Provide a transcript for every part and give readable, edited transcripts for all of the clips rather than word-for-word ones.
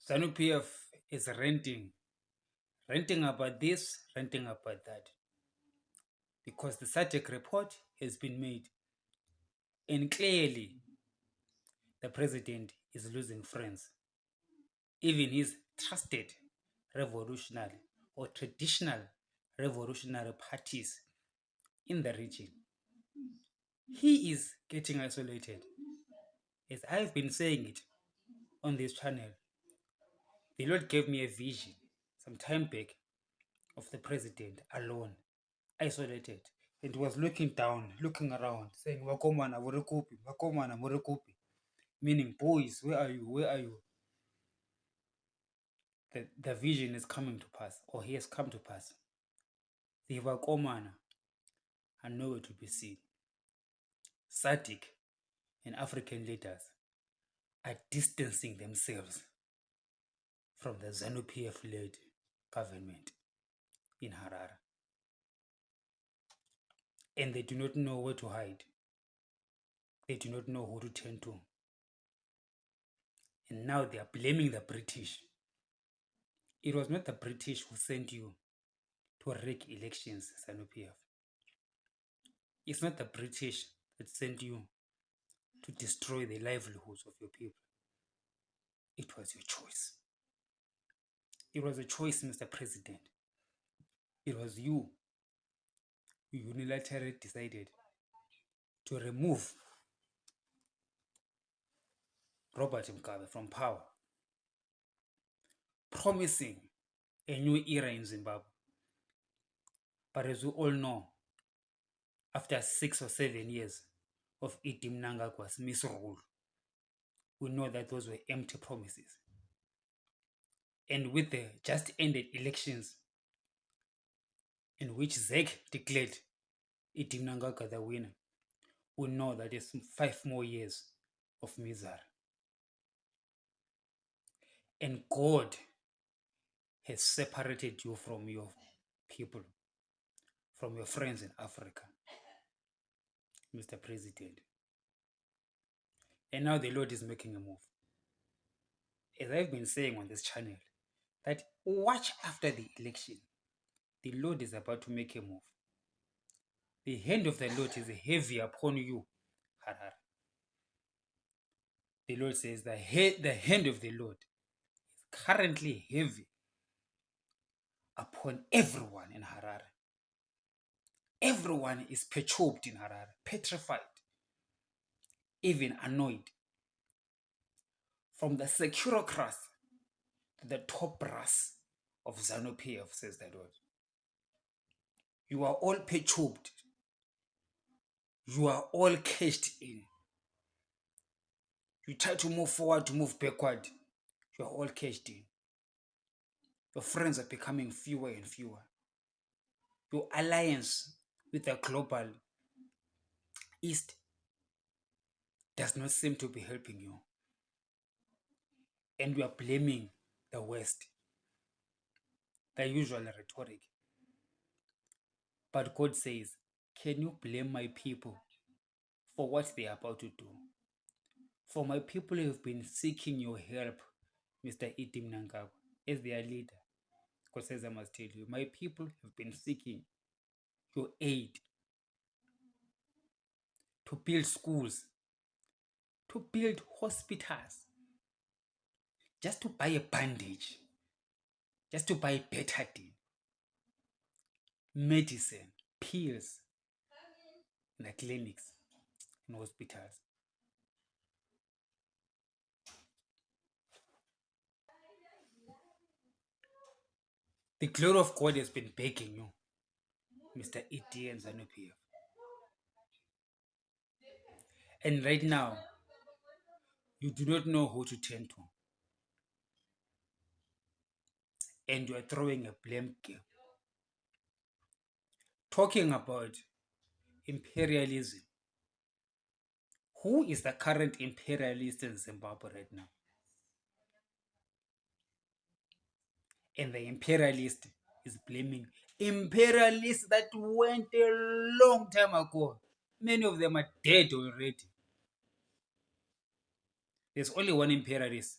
ZANU-PF is renting about this, renting about that, because the SADC report has been made, and clearly the president is losing friends. Even his trusted revolutionary or traditional revolutionary parties in the region, he is getting isolated. As I've been saying it on this channel, the Lord gave me a vision some time back of the president alone, isolated, and was looking down, looking around, saying, Wakomana, Murikupi, Wakomana, Murikupi, meaning, boys, where are you? Where are you? The vision is coming to pass, or he has come to pass. The Wakomana are nowhere to be seen. SADC and African leaders are distancing themselves from the ZANU-PF-led government in Harare. And they do not know where to hide. They do not know who to turn to. And now they are blaming the British. It was not the British who sent you to rig elections, ZANU-PF. It's not the British that sent you to destroy the livelihoods of your people. It was your choice. It was a choice, Mr. President. It was you who unilaterally decided to remove Robert Mugabe from power, promising a new era in Zimbabwe. But as we all know, after 6 or 7 years of Idi Mnangagwa's misrule, we know that those were empty promises. And with the just ended elections, in which ZEC declared Idi Mnangagwa the winner, we know that it's 5 more years of misery. And God has separated you from your people, from your friends in Africa, Mr. President. And now the Lord is making a move. As I've been saying on this channel, that watch after the election. The Lord is about to make a move. The hand of the Lord is heavy upon you, Harare. The Lord says the hand of the Lord is currently heavy upon everyone in Harare. Everyone is perturbed in Harare, petrified, even annoyed. From the securocrats to the top brass of ZANU-PF, says the Lord. You are all perturbed. You are all caged in. You try to move forward, to move backward. You are all caged in. Your friends are becoming fewer and fewer. Your alliance with the global East does not seem to be helping you. And you are blaming the West. The usual rhetoric. But God says, can you blame my people for what they are about to do? For my people have been seeking your help, Mr. Idi Mnangagwa, as their leader. God says, I must tell you, my people have been seeking your aid to build schools, to build hospitals, just to buy a bandage, just to buy betadine, medicine, pills in the clinics and hospitals. The glory of God has been begging you, Mr. Idi and ZANU-PF. And right now, you do not know who to turn to. And you are throwing a blame game. Talking about imperialism. Who is the current imperialist in Zimbabwe right now? And the imperialist is blaming imperialists that went a long time ago. Many of them are dead already. There's only one imperialist,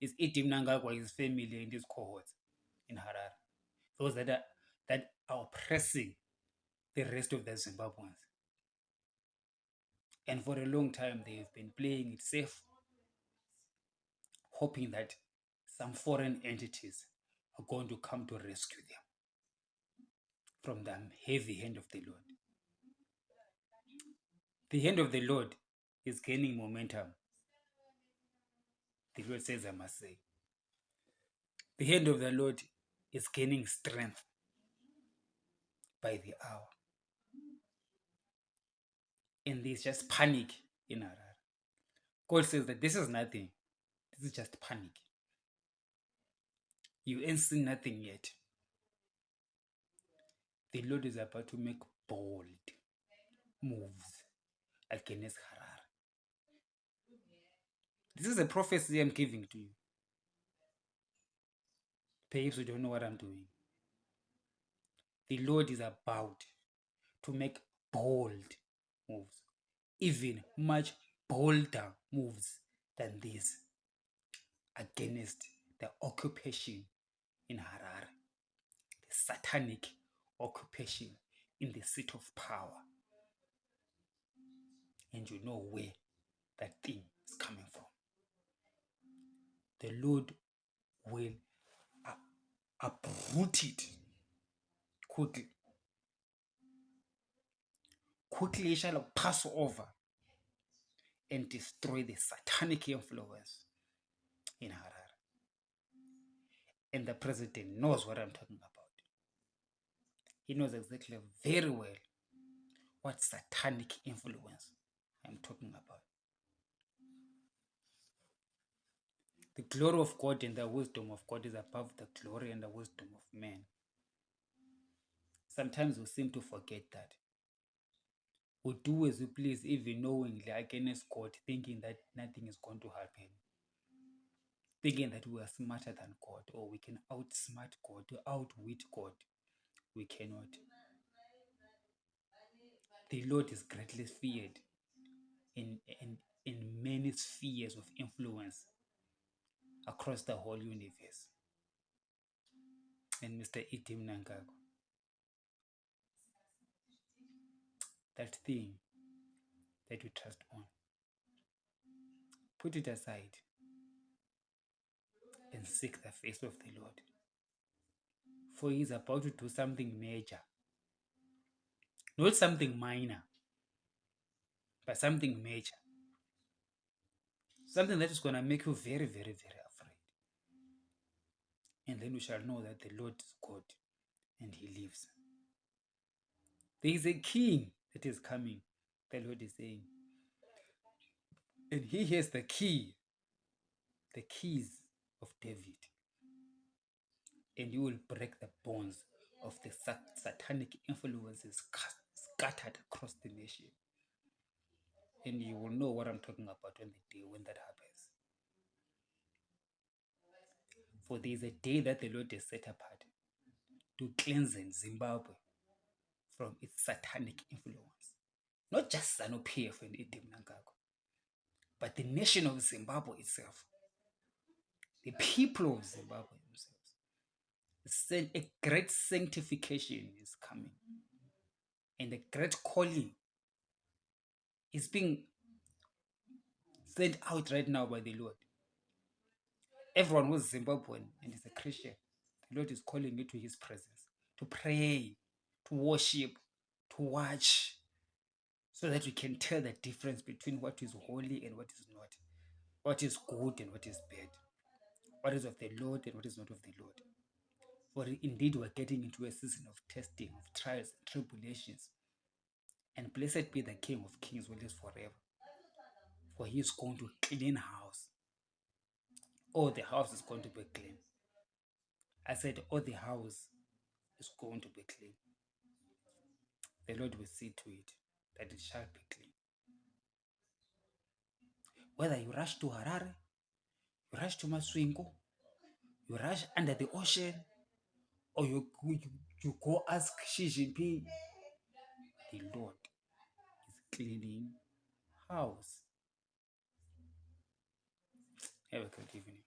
is Idi Mnangagwa, his family, and his cohorts in Harare. Those that are oppressing the rest of the Zimbabweans. And for a long time, they have been playing it safe, hoping that some foreign entities are going to come to rescue them from the heavy hand of the Lord. The hand of the Lord is gaining momentum. The Lord says, I must say. The hand of the Lord is gaining strength by the hour. And there's just panic in Harare. God says that this is nothing. This is just panic. You ain't seen nothing yet. The Lord is about to make bold moves against Harare. This is a prophecy I'm giving to you. Perhaps you don't know what I'm doing. The Lord is about to make bold moves, even much bolder moves than this, against the occupation in Harare, the satanic occupation in the seat of power. And you know where that thing is coming from. The Lord will uproot it quickly. Quickly it shall pass over and destroy the satanic influence in Harare. And the president knows what I'm talking about. He knows exactly very well what satanic influence I'm talking about. The glory of God and the wisdom of God is above the glory and the wisdom of man. Sometimes we seem to forget that. We do as we please, even knowingly against God, thinking that nothing is going to happen. Thinking that we are smarter than God, or we can outsmart God, outwit God. We cannot. The Lord is greatly feared in many spheres of influence across the whole universe. And Mr. Idi Mnangagwa, that thing that you trust on, put it aside and seek the face of the Lord. For he is about to do something major. Not something minor, but something major. Something that is going to make you very, very, very afraid. And then you shall know that the Lord is God and he lives. There is a king that is coming, the Lord is saying. And he has the keys of David. And you will break the bonds of the satanic influences scattered across the nation. And you will know what I'm talking about on the day when that happens. For there is a day that the Lord has set apart to cleanse Zimbabwe from its satanic influence. Not just ZANU-PF and Idi Mnangagwa, but the nation of Zimbabwe itself. The people of Zimbabwe themselves. A great sanctification is coming. And a great calling is being sent out right now by the Lord. Everyone who is Zimbabwean and is a Christian, the Lord is calling you to his presence, to pray, to worship, to watch, so that we can tell the difference between what is holy and what is not, what is good and what is bad, what is of the Lord and what is not of the Lord. For indeed we're getting into a season of testing, of trials and tribulations. And blessed be the King of Kings who lives forever. For he is going to clean house. Oh, the house is going to be clean. I said, oh, the house is going to be clean. The Lord will see to it that it shall be clean. Whether you rush to Harare, you rush to Masvingo, you rush under the ocean, or you go ask Xi Jinping, the Lord is cleaning house. Have a good evening.